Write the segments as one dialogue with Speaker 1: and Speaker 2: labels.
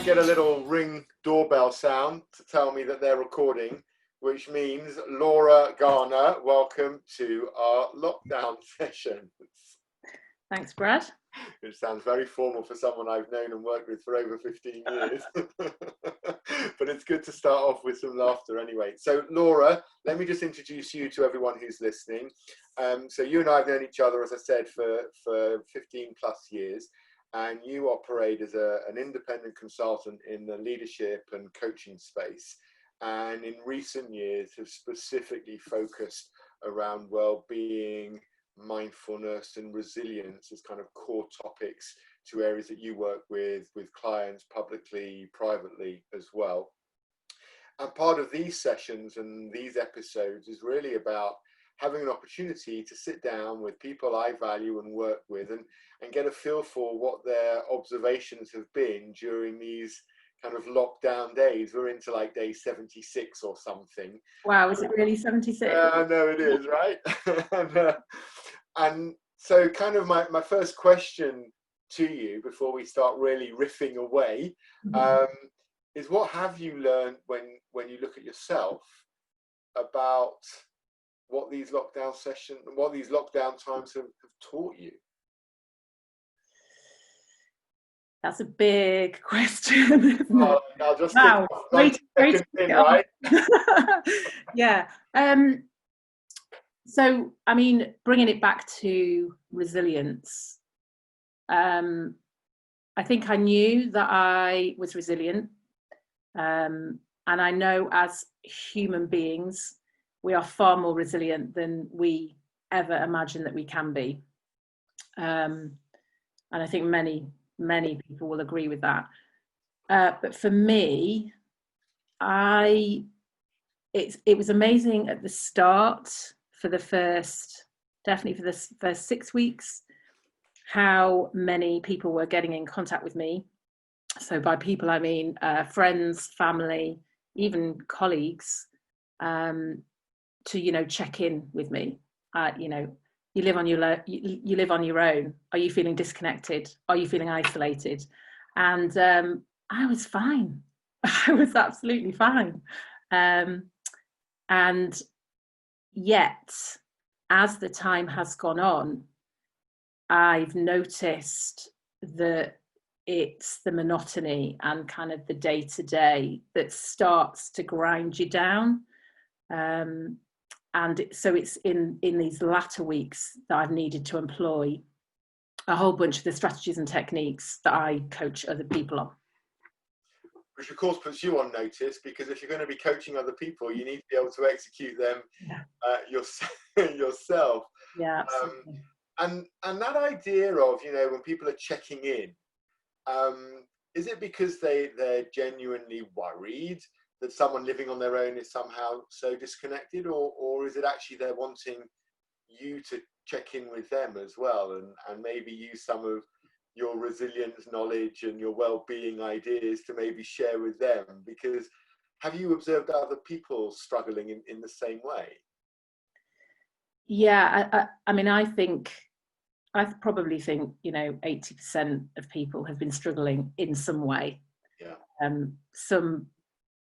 Speaker 1: get a little ring doorbell sound to tell me that they're recording, which means Laura Garner, welcome to our lockdown session.
Speaker 2: Thanks, Brad.
Speaker 1: It sounds very formal for someone I've known and worked with for over 15 years. But it's good to start off with some laughter anyway. So Laura, let me just introduce you to everyone who's listening. So you and I have known each other, as I said, for 15 plus years. And you operate as an independent consultant in the leadership and coaching space. And in recent years have specifically focused around well-being, mindfulness and resilience as kind of core topics to areas that you work with clients publicly, privately as well. And part of these sessions and these episodes is really about having an opportunity to sit down with people I value and work with and get a feel for what their observations have been during these kind of lockdown days. We're into like day 76 or something.
Speaker 2: Wow, is it really 76?
Speaker 1: No, it is, right? And so kind of my first question to you before we start really riffing away is, what have you learned when you look at yourself about what these lockdown sessions and what these lockdown times have taught you?
Speaker 2: That's a big question, isn't it?
Speaker 1: I'll just
Speaker 2: wow, great
Speaker 1: in, right?
Speaker 2: Yeah. So, I mean, bringing it back to resilience, I think I knew that I was resilient, and I know as human beings, we are far more resilient than we ever imagine that we can be. And I think many people will agree with that. But for me, it was amazing at the start for the first 6 weeks, how many people were getting in contact with me. So by people, I mean friends, family, even colleagues, to check in with me. You live on your own. Are you feeling disconnected? Are you feeling isolated? And I was fine. I was absolutely fine. And yet, as the time has gone on, I've noticed that it's the monotony and kind of the day-to-day that starts to grind you down. And so it's in these latter weeks that I've needed to employ a whole bunch of the strategies and techniques that I coach other people on.
Speaker 1: Which of course puts you on notice, because if you're going to be coaching other people, you need to be able to execute them yourself.
Speaker 2: Yeah, absolutely.
Speaker 1: And that idea of, when people are checking in, is it because they're genuinely worried that someone living on their own is somehow so disconnected, or is it actually they're wanting you to check in with them as well and maybe use some of your resilience knowledge and your well-being ideas to maybe share with them? Because have you observed other people struggling in the same way?
Speaker 2: Yeah, I mean, I probably think 80% of people have been struggling in some way.
Speaker 1: Yeah.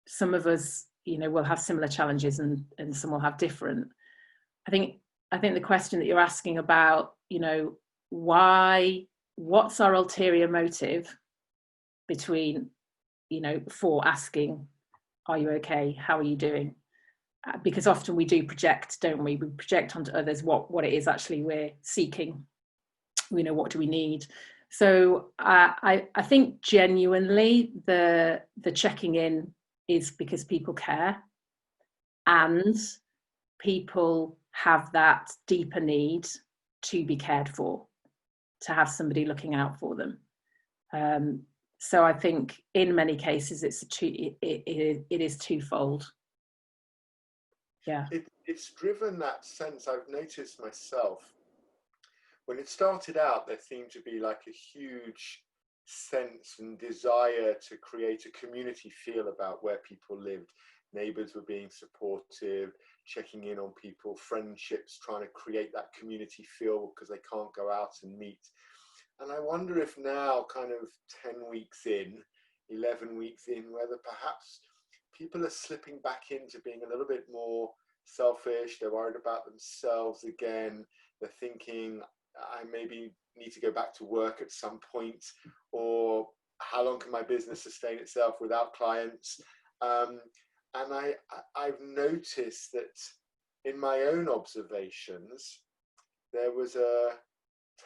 Speaker 2: Some of us, will have similar challenges and some will have different. I think the question that you're asking about, what's our ulterior motive between, for asking, are you okay? How are you doing? Because often we do project, don't we? We project onto others what it is actually we're seeking. What do we need? So I think genuinely the checking in is because people care, and people have that deeper need to be cared for, to have somebody looking out for them. So I think in many cases it is twofold. Yeah.
Speaker 1: It's driven that sense. I've noticed myself, when it started out, there seemed to be like a huge sense and desire to create a community feel about where people lived. Neighbours were being supportive, checking in on people, friendships, trying to create that community feel because they can't go out and meet. And I wonder if now, kind of 10 weeks in, 11 weeks in, whether perhaps people are slipping back into being a little bit more selfish. They're worried about themselves again. They're thinking, I maybe need to go back to work at some point, or how long can my business sustain itself without clients? And I've noticed that in my own observations, there was a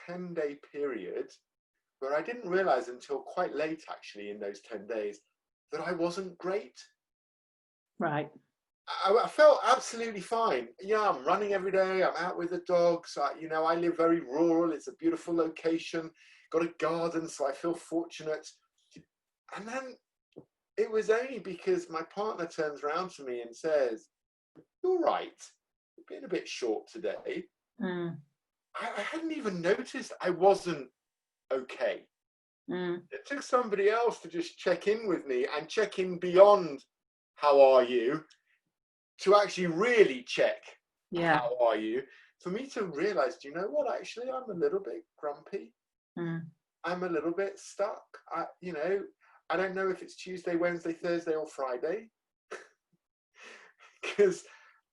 Speaker 1: 10-day period where I didn't realize until quite late, actually, in those 10 days, that I wasn't great.
Speaker 2: Right.
Speaker 1: I felt absolutely fine. Yeah, I'm running every day. I'm out with the dogs. I live very rural. It's a beautiful location. Got a garden, so I feel fortunate. And then it was only because my partner turns around to me and says, "You're right. You're being a bit short today." I hadn't even noticed I wasn't okay. It took somebody else to just check in with me and check in beyond "how are you" to actually really check "how are you," for me to realize, do you know what, actually I'm a little bit grumpy. I'm a little bit stuck. I don't know if it's Tuesday, Wednesday, Thursday or Friday.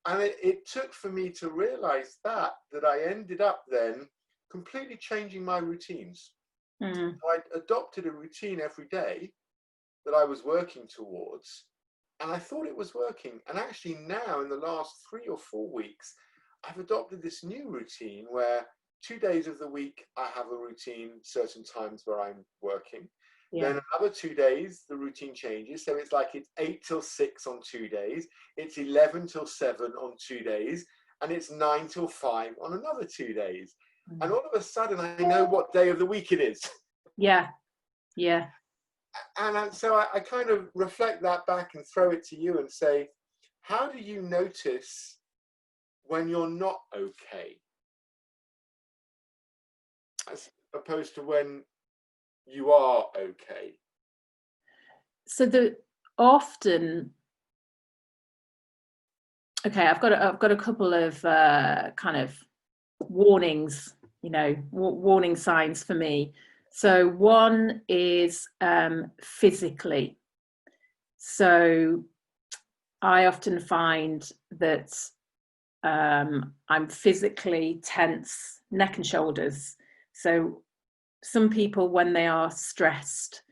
Speaker 1: And it took for me to realize that I ended up then completely changing my routines. So I adopted a routine every day that I was working towards, and I thought it was working. And actually now, in the last 3 or 4 weeks, I've adopted this new routine where 2 days of the week I have a routine, certain times where I'm working. Then another 2 days, the routine changes. So it's like it's 8 till 6 on 2 days, it's 11 till 7 on 2 days, and it's 9 till 5 on another 2 days. And all of a sudden, I know what day of the week it is.
Speaker 2: Yeah.
Speaker 1: And so I kind of reflect that back and throw it to you and say, how do you notice when you're not okay, as opposed to when you are okay?
Speaker 2: So I've got a couple of kind of warnings, warning signs for me. So one is physically. So I often find that I'm physically tense, neck and shoulders. So some people, when they are stressed,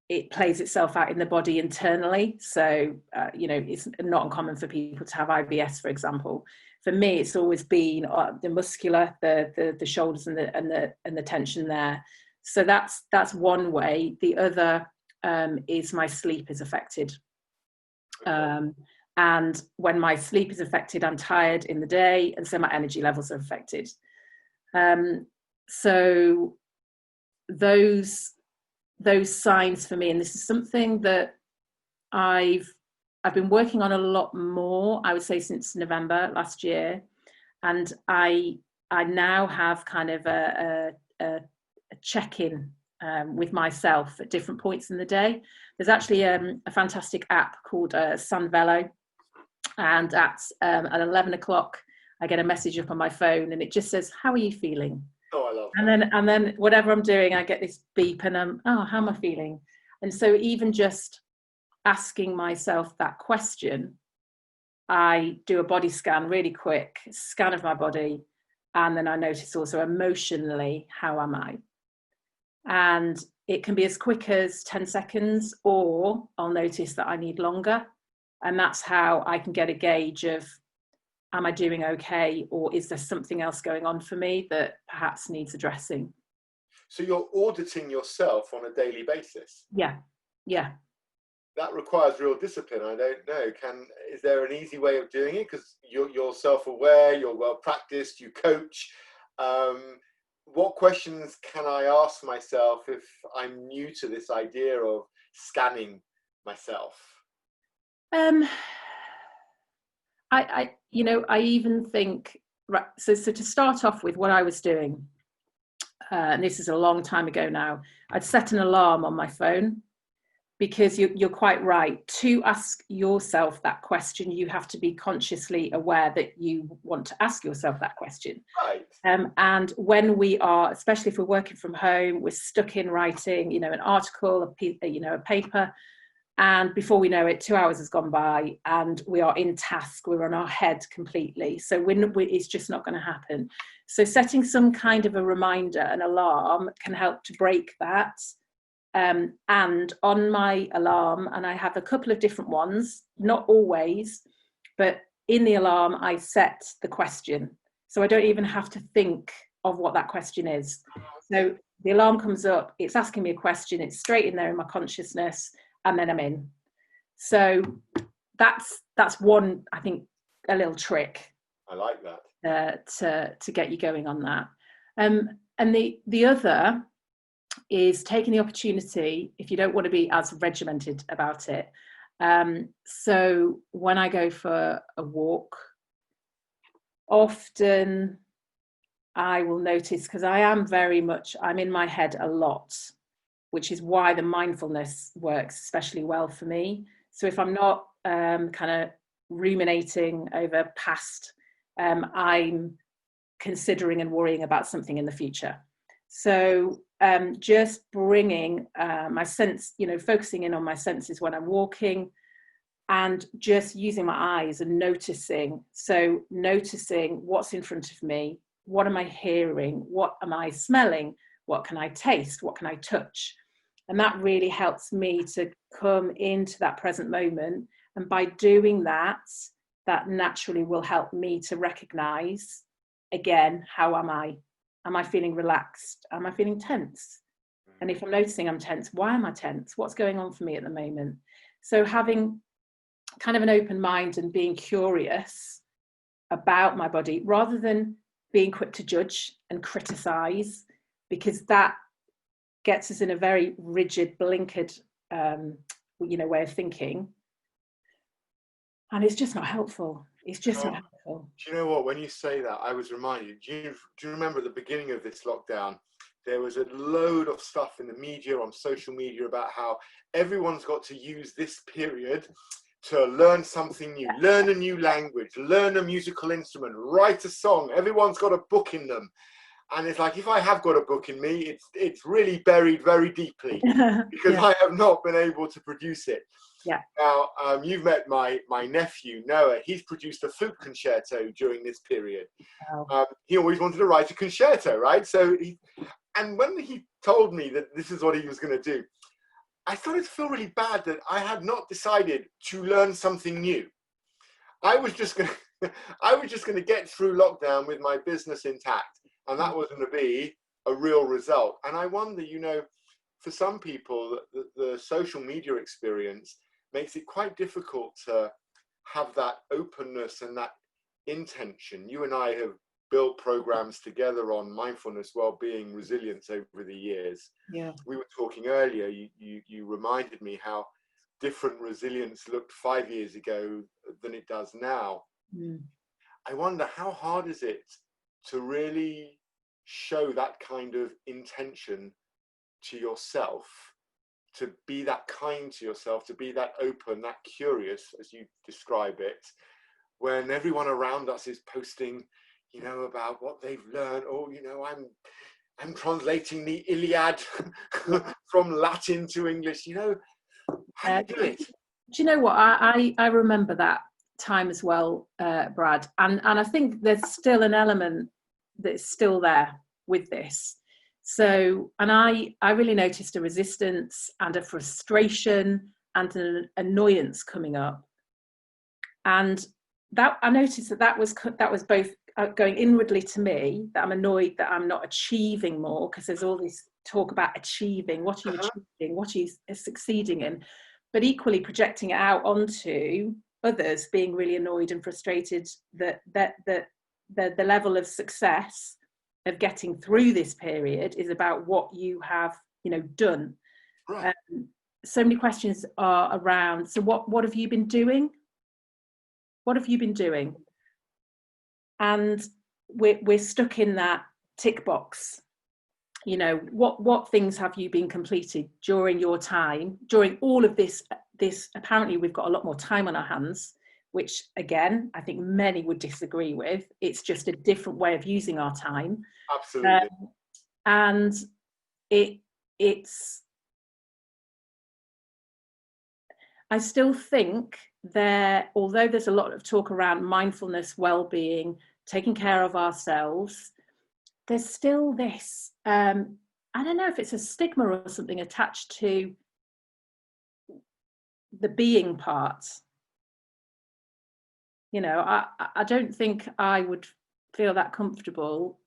Speaker 2: it plays itself out in the body internally. So, it's not uncommon for people to have IBS, for example. For me, it's always been the muscular, the shoulders and the tension there. So that's one way. The other is my sleep is affected. And when my sleep is affected, I'm tired in the day, and so my energy levels are affected. So those signs for me, and this is something that I've been working on a lot more, I would say, since November last year, and I now have kind of a check-in with myself at different points in the day. There's actually a fantastic app called Sunvelo, and at 11 o'clock I get a message up on my phone, and it just says, "How are you feeling?"
Speaker 1: Oh, I love that.
Speaker 2: And then whatever I'm doing, I get this beep, and how am I feeling? And so even just asking myself that question, I do a body scan, really quick scan of my body, and then I notice also emotionally, how am I? And it can be as quick as 10 seconds, or I'll notice that I need longer. And that's how I can get a gauge of, am I doing okay, or is there something else going on for me that perhaps needs addressing?
Speaker 1: So you're auditing yourself on a daily basis?
Speaker 2: Yeah.
Speaker 1: That requires real discipline. I don't know. Is there an easy way of doing it? Because you're self-aware, you're well practiced, you coach. What questions can I ask myself if I'm new to this idea of scanning myself?
Speaker 2: I even think, right, so to start off with, what I was doing, and this is a long time ago now, I'd set an alarm on my phone, because you're quite right. To ask yourself that question, you have to be consciously aware that you want to ask yourself that question.
Speaker 1: Right.
Speaker 2: And when we are, especially if we're working from home, we're stuck in writing, an article, a paper, and before we know it, 2 hours has gone by and we are in task, we're on our head completely. So it's just not going to happen. So setting some kind of a reminder, an alarm, can help to break that. And on my alarm, and I have a couple of different ones, not always, but in the alarm, I set the question. So I don't even have to think of what that question is. So the alarm comes up, it's asking me a question, it's straight in there in my consciousness, and then I'm in. So that's one, I think, a little trick.
Speaker 1: I like that.
Speaker 2: To get you going on that. And the other is taking the opportunity, if you don't want to be as regimented about it. So when I go for a walk, often I will notice, because I'm in my head a lot, which is why the mindfulness works especially well for me. So if I'm not kind of ruminating over past, I'm considering and worrying about something in the future. So just bringing my sense, focusing in on my senses when I'm walking, and just using my eyes and noticing. So noticing what's in front of me, what am I hearing, what am I smelling, what can I taste, what can I touch? And that really helps me to come into that present moment. And by doing that, that naturally will help me to recognize, again, how am I? Am I feeling relaxed? Am I feeling tense? And if I'm noticing I'm tense, why am I tense? What's going on for me at the moment? So having kind of an open mind and being curious about my body, rather than being quick to judge and criticize, because that gets us in a very rigid, blinkered, way of thinking. And it's just not helpful. It's just not helpful.
Speaker 1: Do you know what? When you say that, I was reminded, do you remember at the beginning of this lockdown, there was a load of stuff in the media, on social media, about how everyone's got to use this period to learn something new, learn a new language, learn a musical instrument, write a song. Everyone's got a book in them. And it's like, if I have got a book in me, it's really buried very deeply because I have not been able to produce it.
Speaker 2: Yeah.
Speaker 1: Now, you've met my nephew, Noah. He's produced a flute concerto during this period. Wow. He always wanted to write a concerto, right? And when he told me that this is what he was going to do, I started to feel really bad that I had not decided to learn something new. I was just going to get through lockdown with my business intact. And that was going to be a real result. And I wonder, for some people, the social media experience makes it quite difficult to have that openness and that intention. You and I have built programs together on mindfulness, well-being, resilience over the years.
Speaker 2: Yeah.
Speaker 1: We were talking earlier, you reminded me how different resilience looked 5 years ago than it does now. Mm. I wonder, how hard is it to really show that kind of intention to yourself, to be that kind to yourself, to be that open, that curious, as you describe it, when everyone around us is posting, about what they've learned, or, I'm translating the Iliad from Latin to English, how do you do it?
Speaker 2: Do you know what? I remember that time as well, Brad, and I think there's still an element that's still there with this. So, and I really noticed a resistance and a frustration and an annoyance coming up, and that I noticed that was both going inwardly to me, that I'm annoyed that I'm not achieving more, because there's all this talk about achieving. What are you achieving? What are you succeeding in? But equally projecting it out onto others, being really annoyed and frustrated that the level of success of getting through this period is about what you have, done.
Speaker 1: Right.
Speaker 2: So many questions are around. So what have you been doing? What have you been doing? And we're stuck in that tick box you know, what things have you been completed during your time, during all of this apparently we've got a lot more time on our hands, which again I think many would disagree with. It's just a different way of using our time.
Speaker 1: Absolutely.
Speaker 2: And it's I still think although there's a lot of talk around mindfulness, well-being, taking care of ourselves, there's still this I don't know if it's a stigma or something attached to the being part. You know, I don't think I would feel that comfortable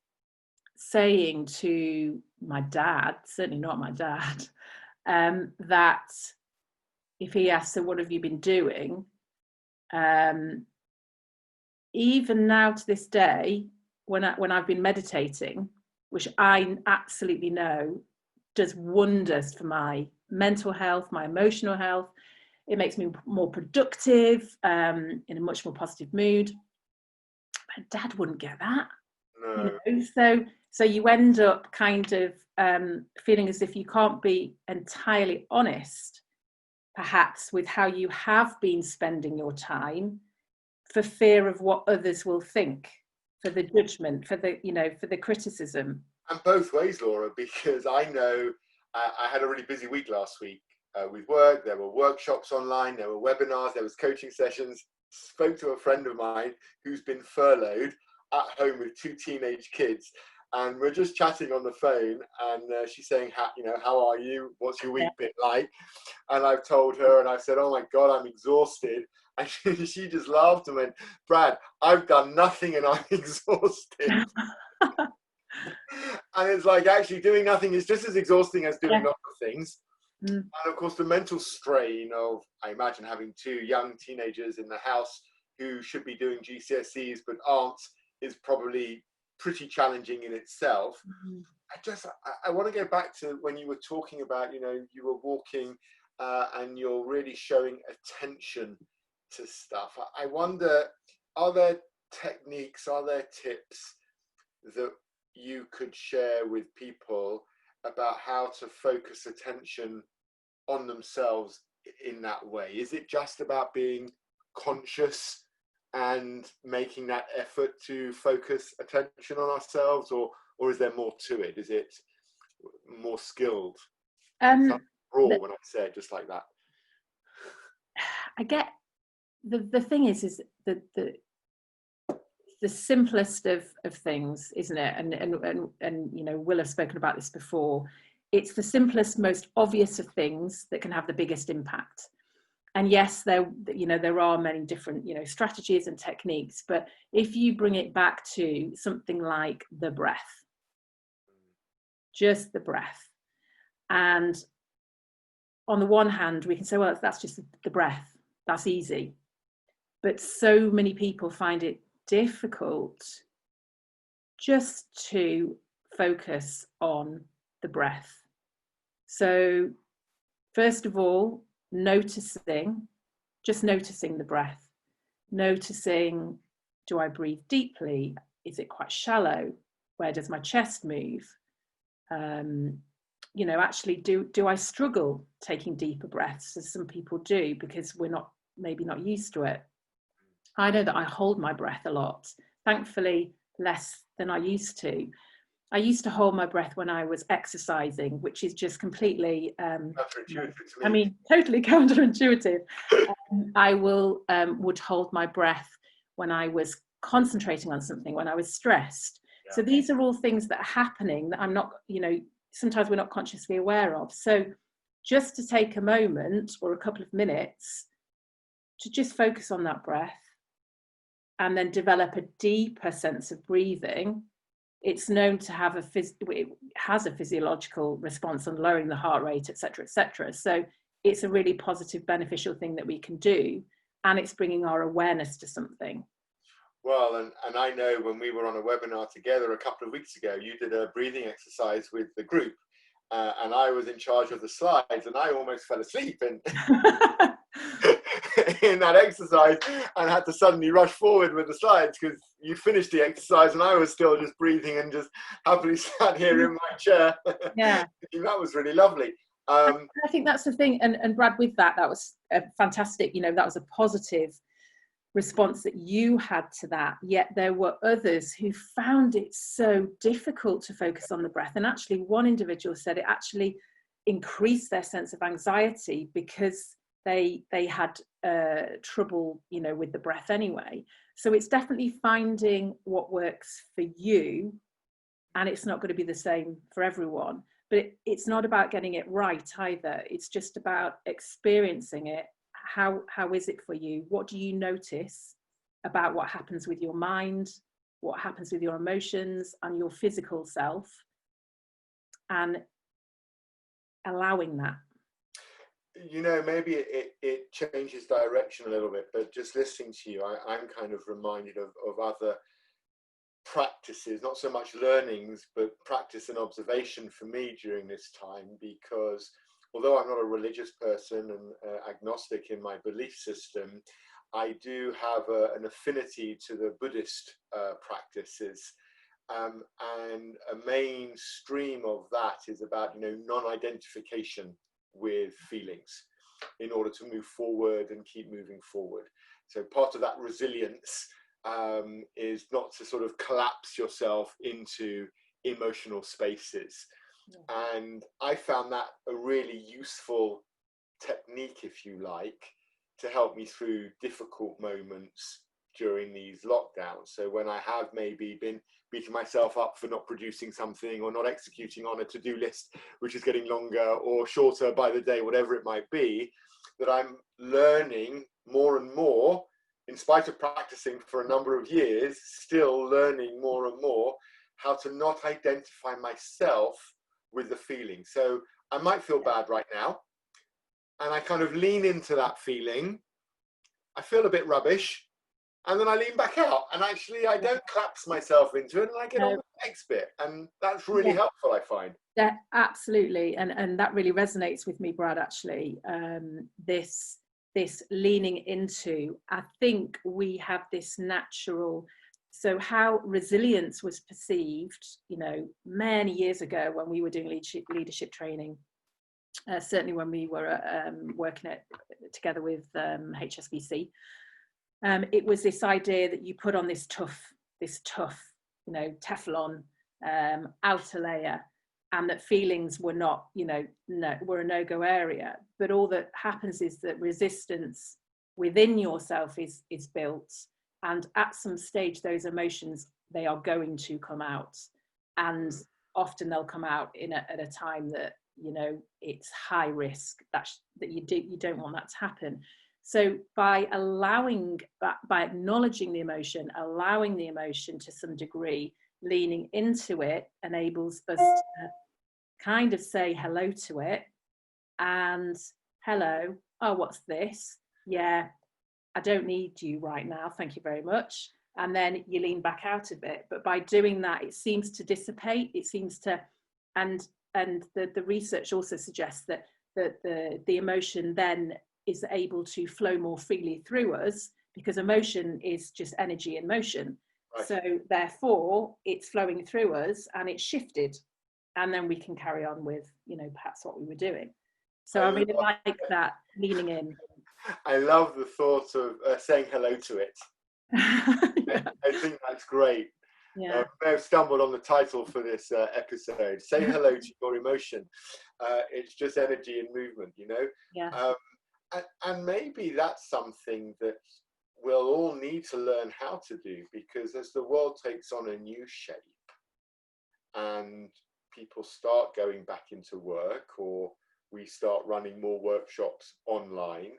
Speaker 2: saying to my dad, certainly not my dad, that if he asks, so what have you been doing? Even now to this day, when I've been meditating, which I absolutely know does wonders for my mental health, my emotional health, it makes me more productive, in a much more positive mood. My dad wouldn't get that.
Speaker 1: No.
Speaker 2: You know? So you end up kind of feeling as if you can't be entirely honest, perhaps, with how you have been spending your time, for fear of what others will think, for the judgment, for the criticism.
Speaker 1: And both ways, Laura, because I know I had a really busy week last week with work. There were workshops online, there were webinars, there was coaching sessions. Spoke to a friend of mine who's been furloughed at home with 2 teenage kids, and we're just chatting on the phone, and she's saying, how are you? What's your week been like? And I've told her, and I've said, oh my God, I'm exhausted. And she just laughed and went, Brad, I've done nothing and I'm exhausted. And it's like, actually doing nothing is just as exhausting as doing other things. And of course the mental strain of, I imagine, having 2 young teenagers in the house who should be doing GCSEs but aren't, is probably pretty challenging in itself. I want to go back to when you were talking about, you were walking and you're really showing attention to stuff. I wonder, are there techniques, are there tips that you could share with people about how to focus attention on themselves in that way? Is it just about being conscious and making that effort to focus attention on ourselves, or is there more to it? Is it more skilled? Raw when I say it just like that.
Speaker 2: I get the thing is that the simplest of things, isn't it? And Will have spoken about this before. It's the simplest, most obvious of things that can have the biggest impact. And yes, there are many different strategies and techniques, but if you bring it back to something like the breath, just the breath, and on the one hand we can say, well, that's just the breath, that's easy, but so many people find it difficult just to focus on the breath. So first of all, just noticing the breath, noticing, do I breathe deeply? Is it quite shallow? Where does my chest move? Actually, do I struggle taking deeper breaths, as some people do, because we're maybe not used to it? I know that I hold my breath a lot, thankfully less than I used to. I used to hold my breath when I was exercising, which is just completely, totally counterintuitive. I would hold my breath when I was concentrating on something, when I was stressed. Yeah. So these are all things that are happening that I'm not, sometimes we're not consciously aware of. So just to take a moment or a couple of minutes to just focus on that breath and then develop a deeper sense of breathing. It's known to have it has a physiological response on lowering the heart rate, etc., etc. So it's a really positive, beneficial thing that we can do, and it's bringing our awareness to something.
Speaker 1: Well, and I know when we were on a webinar together a couple of weeks ago, you did a breathing exercise with the group, and I was in charge of the slides, and I almost fell asleep. And in that exercise and had to suddenly rush forward with the slides because you finished the exercise and I was still just breathing and just happily sat here in my chair.
Speaker 2: Yeah.
Speaker 1: That was really lovely.
Speaker 2: I think that's the thing, and Brad, with that was a fantastic, that was a positive response that you had to that. Yet there were others who found it so difficult to focus on the breath, and actually one individual said it actually increased their sense of anxiety because they had trouble with the breath anyway. So it's definitely finding what works for you, and it's not going to be the same for everyone, but it's not about getting it right either. It's just about experiencing it. How is it for you? What do you notice about what happens with your mind, what happens with your emotions and your physical self, and allowing that?
Speaker 1: Maybe it changes direction a little bit, but just listening to you, I'm kind of reminded of other practices, not so much learnings, but practice and observation for me during this time, because although I'm not a religious person and agnostic in my belief system, I do have an affinity to the Buddhist practices. And a main stream of that is about, non-identification with feelings in order to move forward and keep moving forward. So part of that resilience is not to sort of collapse yourself into emotional spaces. And I found that a really useful technique, if you like, to help me through difficult moments during these lockdowns. So when I have maybe been beating myself up for not producing something or not executing on a to-do list, which is getting longer or shorter by the day, whatever it might be, that I'm learning more and more, in spite of practicing for a number of years, still learning more and more how to not identify myself with the feeling. So I might feel bad right now, and I kind of lean into that feeling. I feel a bit rubbish, and then I lean back out, and actually I don't collapse myself into it, and I get on with the next bit, and that's really helpful, I find.
Speaker 2: Yeah, absolutely, and that really resonates with me, Brad. Actually, this leaning into, I think we have this natural. So how resilience was perceived, many years ago when we were doing leadership training, certainly when we were working together with HSBC. It was this idea that you put on this tough, Teflon outer layer, and that feelings were not, were a no-go area. But all that happens is that resistance within yourself is built, and at some stage those emotions, they are going to come out, and often they'll come out at a time that it's high risk, that you don't want that to happen. So by acknowledging the emotion, allowing the emotion to some degree, leaning into it enables us to kind of say hello to it, and hello, oh, what's this? Yeah, I don't need you right now, thank you very much. And then you lean back out of it. But by doing that, it seems to dissipate. It seems to, and the research also suggests that the emotion then is able to flow more freely through us, because emotion is just energy in motion. Right. So therefore, it's flowing through us and it's shifted, and then we can carry on with, perhaps what we were doing. So I really like that leaning in.
Speaker 1: I love the thought of saying hello to it. Yeah. I think that's great. Yeah. I have stumbled on the title for this episode. Say hello to your emotion. It's just energy and movement, Yeah. And maybe that's something that we'll all need to learn how to do, because as the world takes on a new shape and people start going back into work, or we start running more workshops online,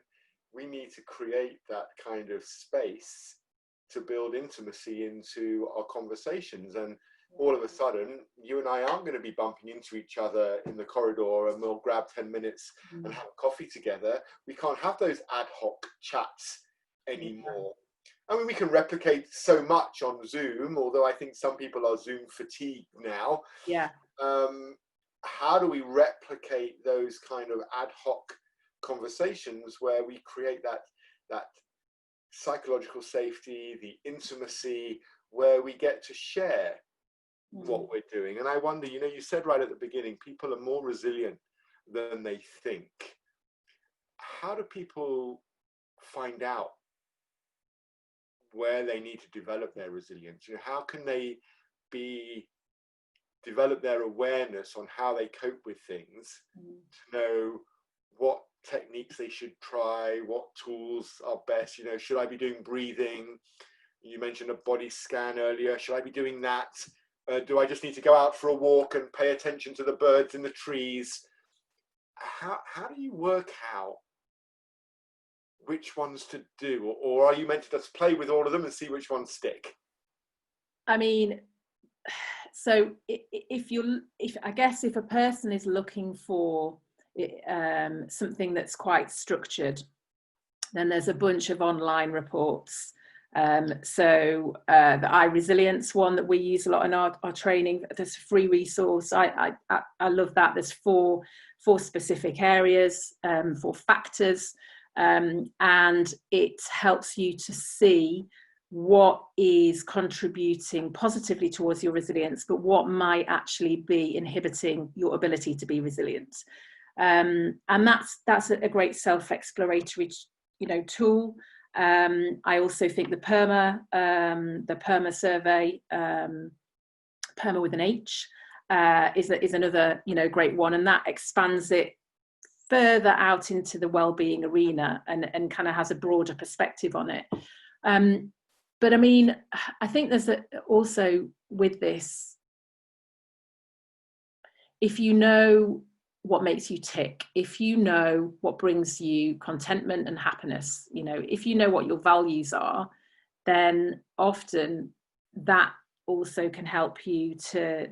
Speaker 1: we need to create that kind of space to build intimacy into our conversations. And all of a sudden, you and I aren't going to be bumping into each other in the corridor and we'll grab 10 minutes and have coffee together. We can't have those ad hoc chats anymore. I mean, we can replicate so much on Zoom, although I think some people are Zoom fatigued now.
Speaker 2: Yeah.
Speaker 1: How do we replicate those kind of ad hoc conversations where we create that that psychological safety, the intimacy, where we get to share what we're doing. And I wonder, you said right at the beginning, people are more resilient than they think. How do people find out where they need to develop their resilience? How can they develop their awareness on how they cope with things, to know what techniques they should try, what tools are best? Should I be doing breathing? You mentioned a body scan earlier. Should I be doing that? Do I just need to go out for a walk and pay attention to the birds in the trees? How do you work out which ones to do, or are you meant to just play with all of them and see which ones stick?
Speaker 2: I mean, so if a person is looking for something that's quite structured, then there's a bunch of online reports. So the iResilience one that we use a lot in our training, there's a free resource. I love that. There's four specific areas, 4 factors, and it helps you to see what is contributing positively towards your resilience, but what might actually be inhibiting your ability to be resilient. And that's a great self-exploratory tool. I also think the PERMA survey, PERMA with an H, is another great one, and that expands it further out into the well-being arena and kind of has a broader perspective on it. But I mean, I think there's also with this, if you know what makes you tick, if you know what brings you contentment and happiness, if you know what your values are, then often that also can help you to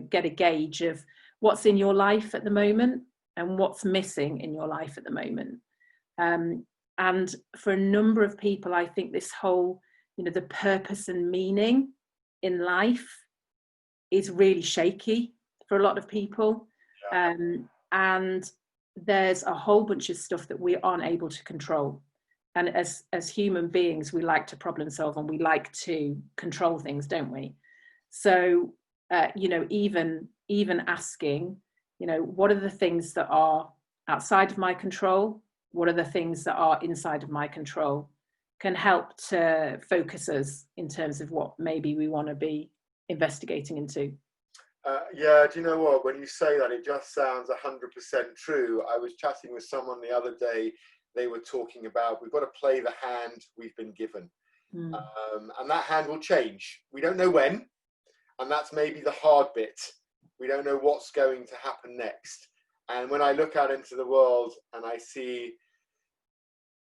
Speaker 2: get a gauge of what's in your life at the moment and what's missing in your life at the moment. And for a number of people, I think this whole, the purpose and meaning in life is really shaky for a lot of people. Yeah. And there's a whole bunch of stuff that we aren't able to control. And as human beings, we like to problem solve and we like to control things, don't we? So, even asking, what are the things that are outside of my control? What are the things that are inside of my control? Can help to focus us in terms of what maybe we want to be investigating into.
Speaker 1: Yeah, do you know what? When you say that, it just sounds 100% true. I was chatting with someone the other day. They were talking about, we've got to play the hand we've been given. And that hand will change. We don't know when. And that's maybe the hard bit. We don't know what's going to happen next. And when I look out into the world and I see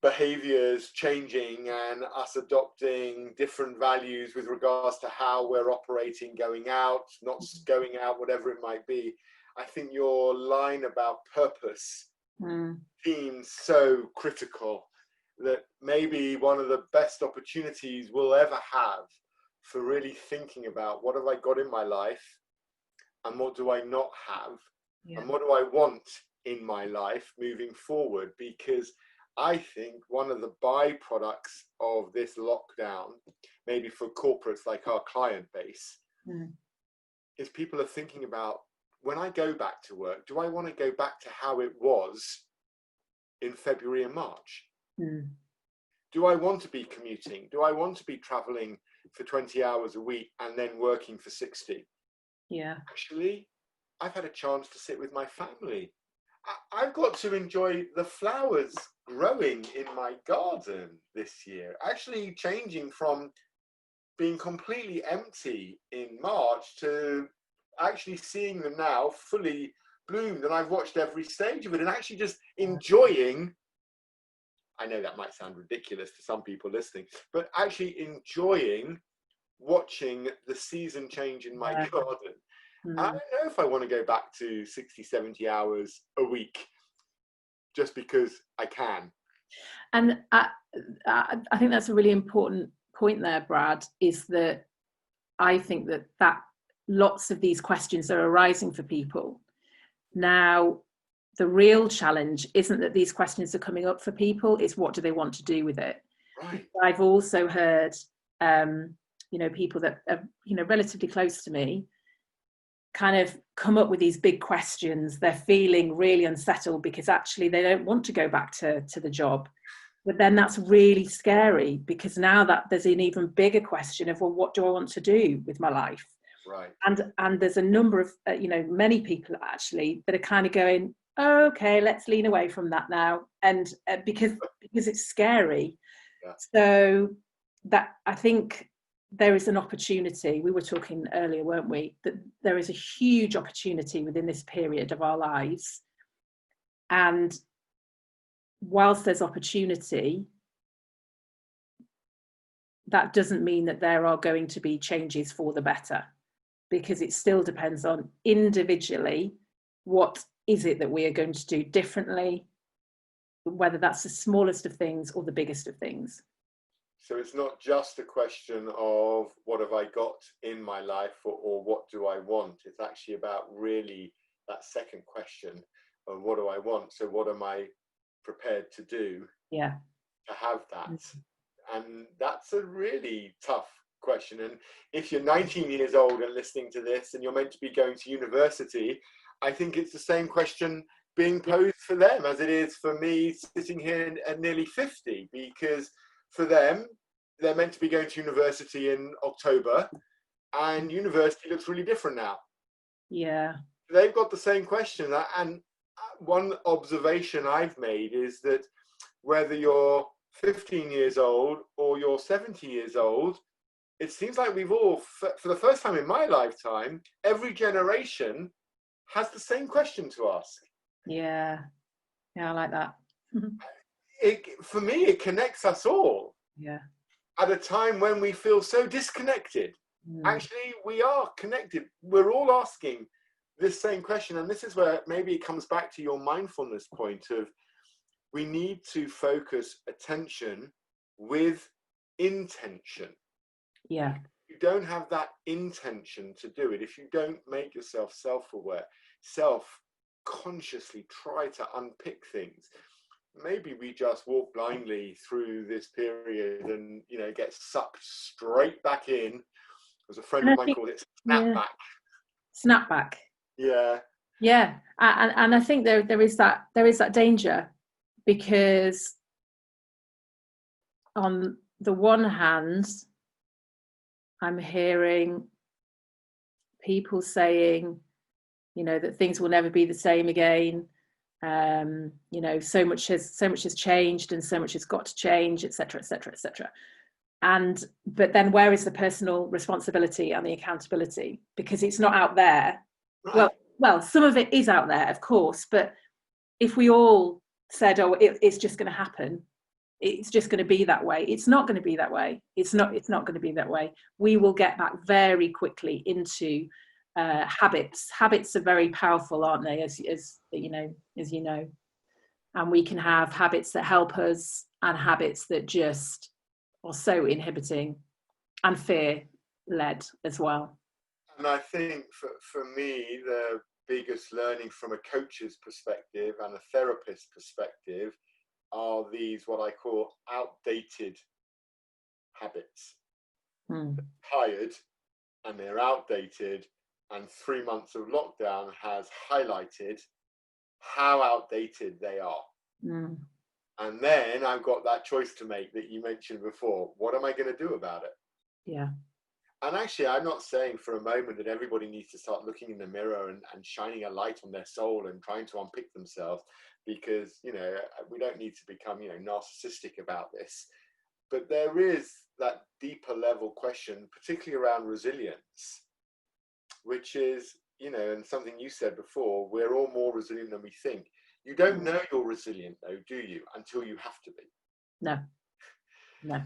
Speaker 1: behaviors changing and us adopting different values with regards to how we're operating, going out, not going out, whatever it might be, I think your line about purpose seems so critical, that maybe one of the best opportunities we'll ever have for really thinking about what have I got in my life and what do I not have, and what do I want in my life moving forward. Because I think one of the byproducts of this lockdown, maybe for corporates like our client base, is people are thinking about, when I go back to work, do I want to go back to how it was in February and March? Do I want to be commuting? Do I want to be traveling for 20 hours a week and then working for 60?
Speaker 2: Yeah.
Speaker 1: Actually, I've had a chance to sit with my family. I've got to enjoy the flowers growing in my garden this year, actually changing from being completely empty in March to actually seeing them now fully bloomed, and I've watched every stage of it and actually just enjoying. I know that might sound ridiculous to some people listening, but actually enjoying watching the season change in my garden. I don't know if I want to go back to 60, 70 hours a week just because I can.
Speaker 2: And I think that's a really important point there, Brad, is that I think that lots of these questions are arising for people. Now, the real challenge isn't that these questions are coming up for people, it's what do they want to do with it.
Speaker 1: Right.
Speaker 2: I've also heard people that are relatively close to me kind of come up with these big questions. They're feeling really unsettled because actually they don't want to go back to the job. But then that's really scary, because now that there's an even bigger question of, well, what do I want to do with my life?
Speaker 1: Right.
Speaker 2: And there's a number of many people actually that are kind of going, oh, okay, let's lean away from that now, and because it's scary.
Speaker 1: Yeah.
Speaker 2: So that, I think there is an opportunity. We were talking earlier, weren't we, that there is a huge opportunity within this period of our lives, and whilst there's opportunity, that doesn't mean that there are going to be changes for the better, because it still depends on individually what is it that we are going to do differently, whether that's the smallest of things or the biggest of things.
Speaker 1: So it's not just a question of what have I got in my life, or what do I want? It's actually about really that second question of what do I want? So what am I prepared to do to have that? Mm-hmm. And that's a really tough question. And if you're 19 years old and listening to this and you're meant to be going to university, I think it's the same question being posed for them as it is for me sitting here at nearly 50, because for them, they're meant to be going to university in October, and university looks really different now.
Speaker 2: Yeah.
Speaker 1: They've got the same question. And one observation I've made is that whether you're 15 years old or you're 70 years old, it seems like we've all, for the first time in my lifetime, every generation has the same question to ask.
Speaker 2: Yeah. Yeah, I like that.
Speaker 1: For me, it connects us all.
Speaker 2: Yeah.
Speaker 1: At a time when we feel so disconnected. Actually, we are connected. We're all asking this same question. And this is where maybe it comes back to your mindfulness point of, we need to focus attention with intention.
Speaker 2: Yeah.
Speaker 1: If you don't have that intention to do it, if you don't make yourself self-aware, self-consciously try to unpick things, maybe we just walk blindly through this period and get sucked straight back in. As a friend of mine called it, snapback.
Speaker 2: Snapback.
Speaker 1: Yeah.
Speaker 2: Yeah, and I think there is that danger, because on the one hand, I'm hearing people saying, that things will never be the same again. So much has changed, and so much has got to change, etc., etc., etc. But then where is the personal responsibility and the accountability? Because it's not out there. Right. Well, some of it is out there, of course, but if we all said, oh, it's just going to happen, it's just going to be that way, it's not going to be that way. It's not going to be that way. We will get back very quickly into habits. Habits are very powerful, aren't they? As you know, and we can have habits that help us and habits that just are so inhibiting and fear led as well.
Speaker 1: And I think for me, the biggest learning from a coach's perspective and a therapist's perspective are these, what I call outdated habits. They're tired and they're outdated, and 3 months of lockdown has highlighted how outdated they are. And then I've got that choice to make that you mentioned before. What am I going to do about it?
Speaker 2: Yeah.
Speaker 1: And actually, I'm not saying for a moment that everybody needs to start looking in the mirror and shining a light on their soul and trying to unpick themselves, because, we don't need to become, narcissistic about this. But there is that deeper level question, particularly around resilience, which is, and something you said before, we're all more resilient than we think. You don't know you're resilient, though, do you? Until you have to be.
Speaker 2: No.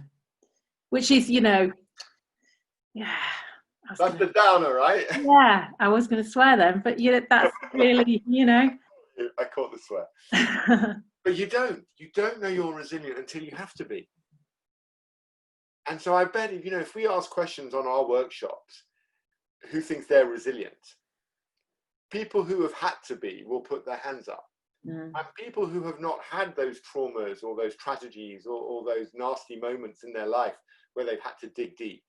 Speaker 2: Which is, yeah.
Speaker 1: That's the downer, right?
Speaker 2: Yeah, I was going to swear then, but that's really,
Speaker 1: I caught the swear. But you don't know you're resilient until you have to be. And so I bet, if we ask questions on our workshops, who thinks they're resilient? People who have had to be will put their hands up. And people who have not had those traumas or those tragedies or those nasty moments in their life where they've had to dig deep.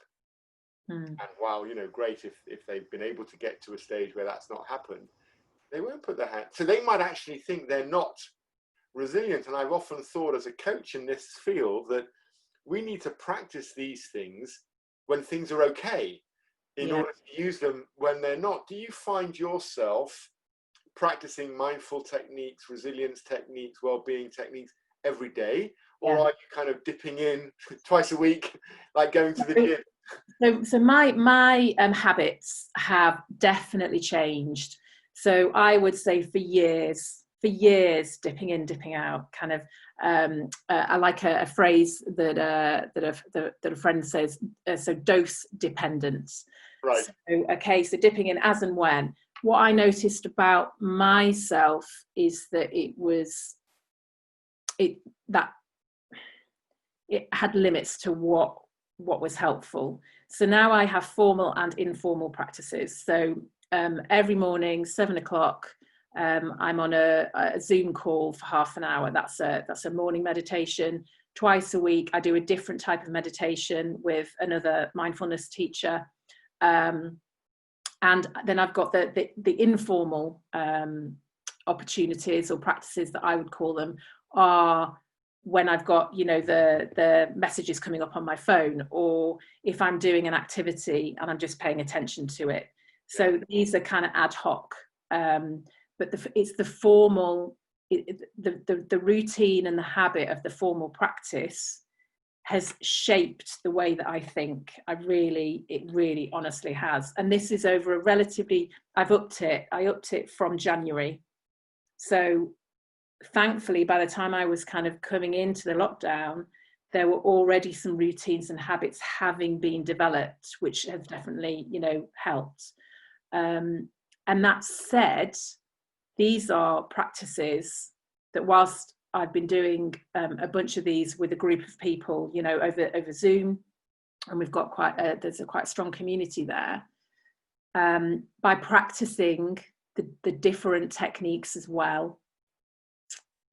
Speaker 1: And wow, you know, great if they've been able to get to a stage where that's not happened, they won't put their hand. So they might actually think they're not resilient. And I've often thought as a coach in this field that we need to practice these things when things are okay in order to use them when they're not. Do you find yourself practicing mindful techniques, resilience techniques, well-being techniques every day? Or are you kind of dipping in twice a week, like going to the gym?
Speaker 2: So my habits have definitely changed. So I would say for years, dipping in, dipping out, kind of. I like a phrase that a friend says. So dose dependence.
Speaker 1: Right.
Speaker 2: So dipping in as and when. What I noticed about myself is that it had limits to what was helpful. So now I have formal and informal practices. So every morning, 7 o'clock, I'm on a Zoom call for half an hour. That's a morning meditation. Twice a week, I do a different type of meditation with another mindfulness teacher. And then I've got the informal opportunities or practices that I would call them are when I've got, you know, the messages coming up on my phone, or if I'm doing an activity and I'm just paying attention to it. So these are kind of ad hoc, but it's the formal, the routine and the habit of the formal practice has shaped the way that I think. It really honestly has. And this is over a relatively, I upped it from January. So thankfully, by the time I was kind of coming into the lockdown, there were already some routines and habits having been developed, which have definitely, you know, helped. And that said, these are practices that whilst I've been doing a bunch of these with a group of people, you know, over Zoom, and we've got there's a quite strong community there. By practicing the different techniques as well,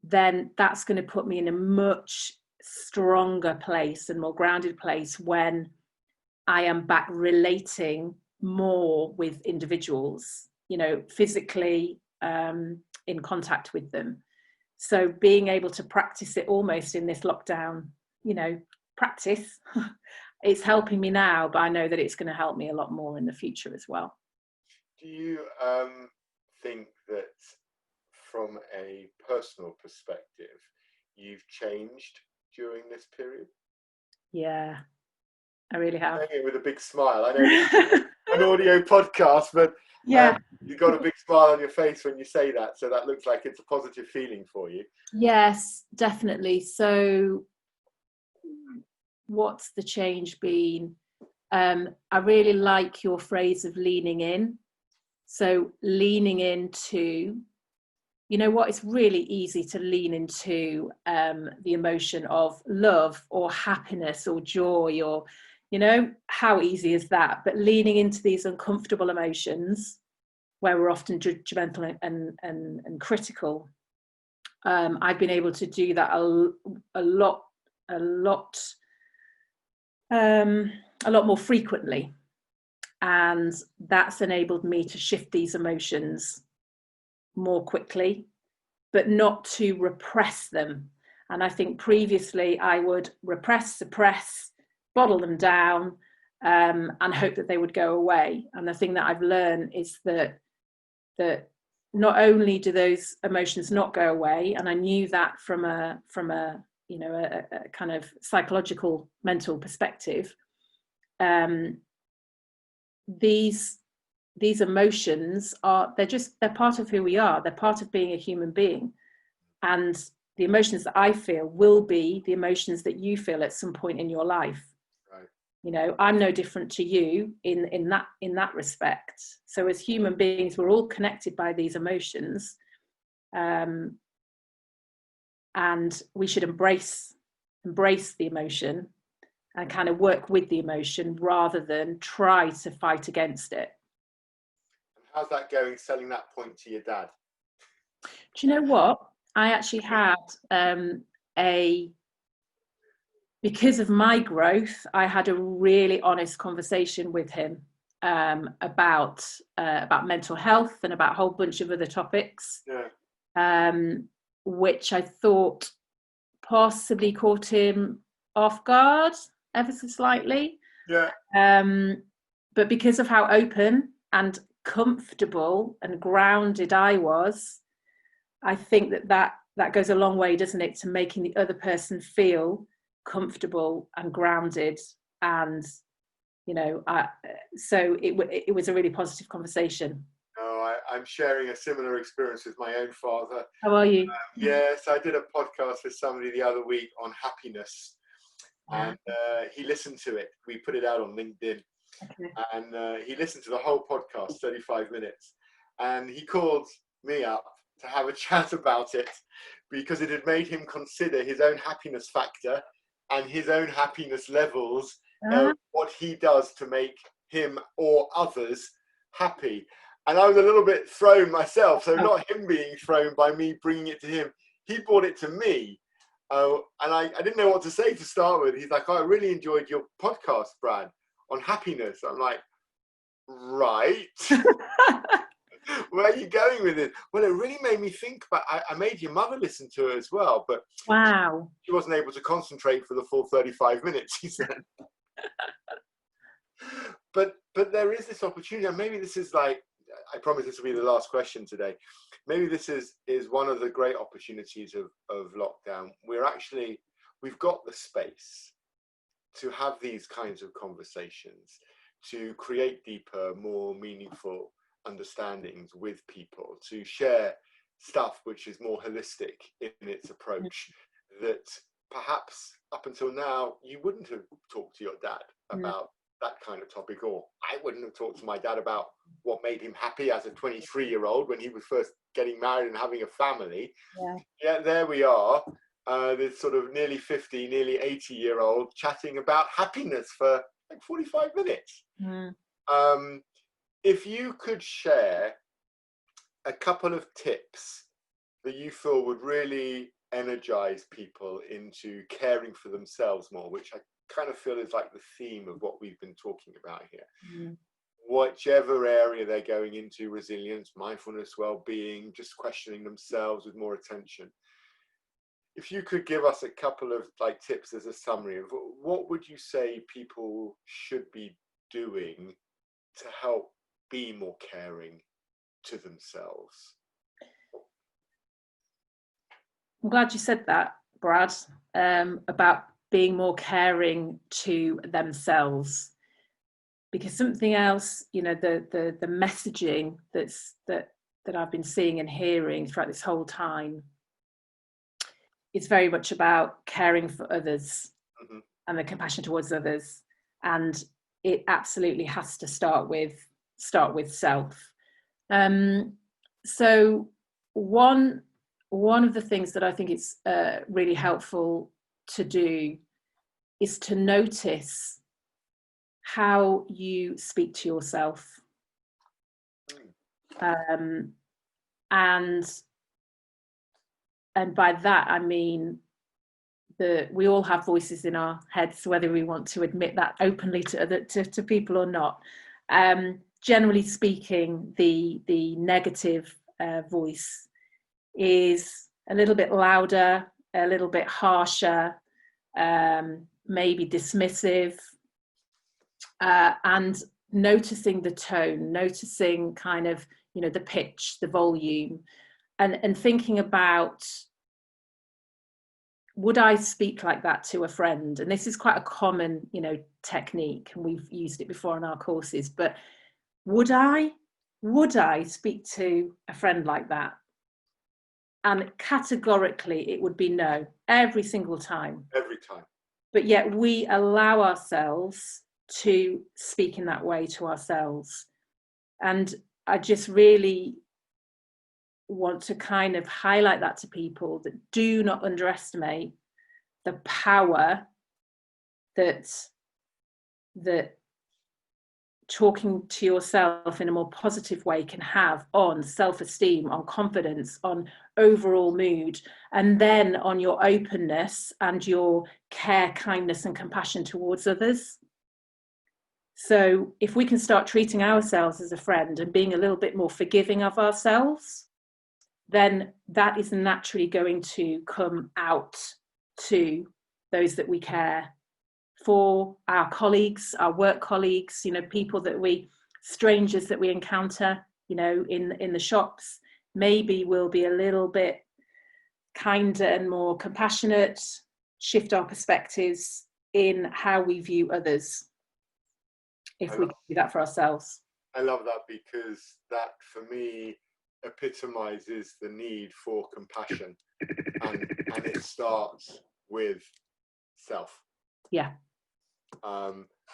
Speaker 2: then that's going to put me in a much stronger place and more grounded place when I am back relating more with individuals, you know, physically in contact with them. So being able to practice it almost in this lockdown, you know, practice, it's helping me now, but I know that it's going to help me a lot more in the future as well.
Speaker 1: Do you think that from a personal perspective, you've changed during this period?
Speaker 2: Yeah, I really have.
Speaker 1: I'm saying it with a big smile. I know this is an audio podcast, but you've got a big smile on your face when you say that, so that looks like it's a positive feeling for you.
Speaker 2: Yes, definitely. So what's the change been? I really like your phrase of leaning in. So leaning into, you know what, it's really easy to lean into the emotion of love or happiness or joy, or, you know, how easy is that? But leaning into these uncomfortable emotions where we're often judgmental and critical, I've been able to do that a lot more frequently. And that's enabled me to shift these emotions more quickly, but not to repress them. And I think previously I would repress, suppress, bottle them down, and hope that they would go away. And the thing that I've learned is that not only do those emotions not go away, and I knew that from a you know, a kind of psychological mental perspective, these emotions they're part of who we are. They're part of being a human being, and the emotions that I feel will be the emotions that you feel at some point in your life.
Speaker 1: Right.
Speaker 2: You know, I'm no different to you in that respect. So as human beings, we're all connected by these emotions, and we should embrace the emotion and kind of work with the emotion rather than try to fight against it.
Speaker 1: And how's that going, selling that point to your dad?
Speaker 2: Do you know what? I actually had because of my growth, I had a really honest conversation with him about mental health and about a whole bunch of other topics, which I thought possibly caught him off guard ever so slightly. But because of how open and comfortable and grounded I was, I think that goes a long way, doesn't it, to making the other person feel comfortable and grounded. And so it was a really positive conversation.
Speaker 1: I'm sharing a similar experience with my own father.
Speaker 2: How are you?
Speaker 1: Yes, I did a podcast with somebody the other week on happiness, and he listened to it. We put it out on LinkedIn, and he listened to the whole podcast, 35 minutes, and he called me up to have a chat about it because it had made him consider his own happiness factor and his own happiness levels, what he does to make him or others happy. And I was a little bit thrown myself, so not him being thrown by me bringing it to him. He brought it to me, and I didn't know what to say to start with. He's like, "Oh, I really enjoyed your podcast, Brad, on happiness." I'm like, right. Where are you going with it? Well, it really made me think about, I made your mother listen to it as well, but
Speaker 2: wow,
Speaker 1: she wasn't able to concentrate for the full 35 minutes, he said. But there is this opportunity, and maybe this is like, I promise this will be the last question today. Maybe this is one of the great opportunities of lockdown. We've got the space to have these kinds of conversations, to create deeper, more meaningful understandings with people, to share stuff which is more holistic in its approach, that perhaps up until now you wouldn't have talked to your dad about that kind of topic, or I wouldn't have talked to my dad about what made him happy as a 23-year-old when he was first getting married and having a family. Yet there we are, this sort of nearly 50, nearly 80-year-old chatting about happiness for like 45 minutes. If you could share a couple of tips that you feel would really energize people into caring for themselves more, which I kind of feel is like the theme of what we've been talking about here. Whichever area they're going into, resilience, mindfulness, well-being, just questioning themselves with more attention. If you could give us a couple of like tips as a summary of what would you say people should be doing to help be more caring to themselves?
Speaker 2: I'm glad you said that, Brad, about being more caring to themselves, because something else, the messaging that I've been seeing and hearing throughout this whole time is very much about caring for others and the compassion towards others, and it absolutely has to start with self. So one of the things that I think it's really helpful to do is to notice how you speak to yourself, and by that I mean we all have voices in our heads, whether we want to admit that openly to people or not. Generally speaking, the negative voice is a little bit louder, a little bit harsher, maybe dismissive, and noticing the tone, noticing kind of, the pitch, the volume, and thinking about, would I speak like that to a friend? And this is quite a common, technique, and we've used it before in our courses, but would I speak to a friend like that? And categorically, it would be no, every single time.
Speaker 1: Every time.
Speaker 2: But yet we allow ourselves to speak in that way to ourselves. And I just really want to kind of highlight that to people, that do not underestimate the power that talking to yourself in a more positive way can have on self-esteem, on confidence, on overall mood, and then on your openness and your care, kindness, and compassion towards others. So if we can start treating ourselves as a friend and being a little bit more forgiving of ourselves, then that is naturally going to come out to those that we care for, our colleagues, our work colleagues, you know, people that strangers that we encounter, you know, in the shops. Maybe we'll be a little bit kinder and more compassionate, shift our perspectives in how we view others, if we can do that for ourselves.
Speaker 1: I love that, because that for me epitomizes the need for compassion, and it starts with self.
Speaker 2: Yeah.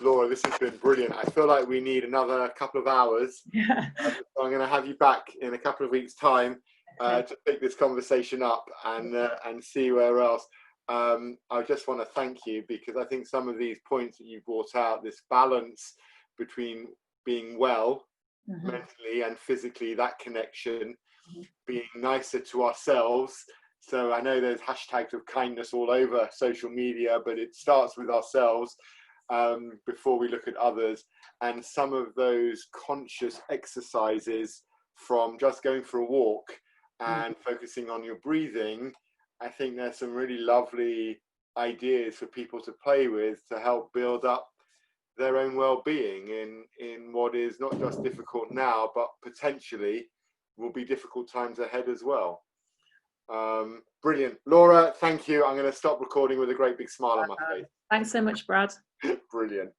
Speaker 1: Laura, this has been brilliant. I feel like we need another couple of hours.
Speaker 2: Yeah.
Speaker 1: So I'm going to have you back in a couple of weeks' time to pick this conversation up and see where else. I just want to thank you, because I think some of these points that you brought out, this balance between being well mentally and physically, that connection, being nicer to ourselves. So I know there's hashtags of kindness all over social media, but it starts with ourselves before we look at others. And some of those conscious exercises, from just going for a walk and focusing on your breathing, I think there's some really lovely ideas for people to play with to help build up their own well-being in what is not just difficult now, but potentially will be difficult times ahead as well. Brilliant. Laura, thank you. I'm going to stop recording with a great big smile on my face.
Speaker 2: Thanks so much, Brad.
Speaker 1: Brilliant.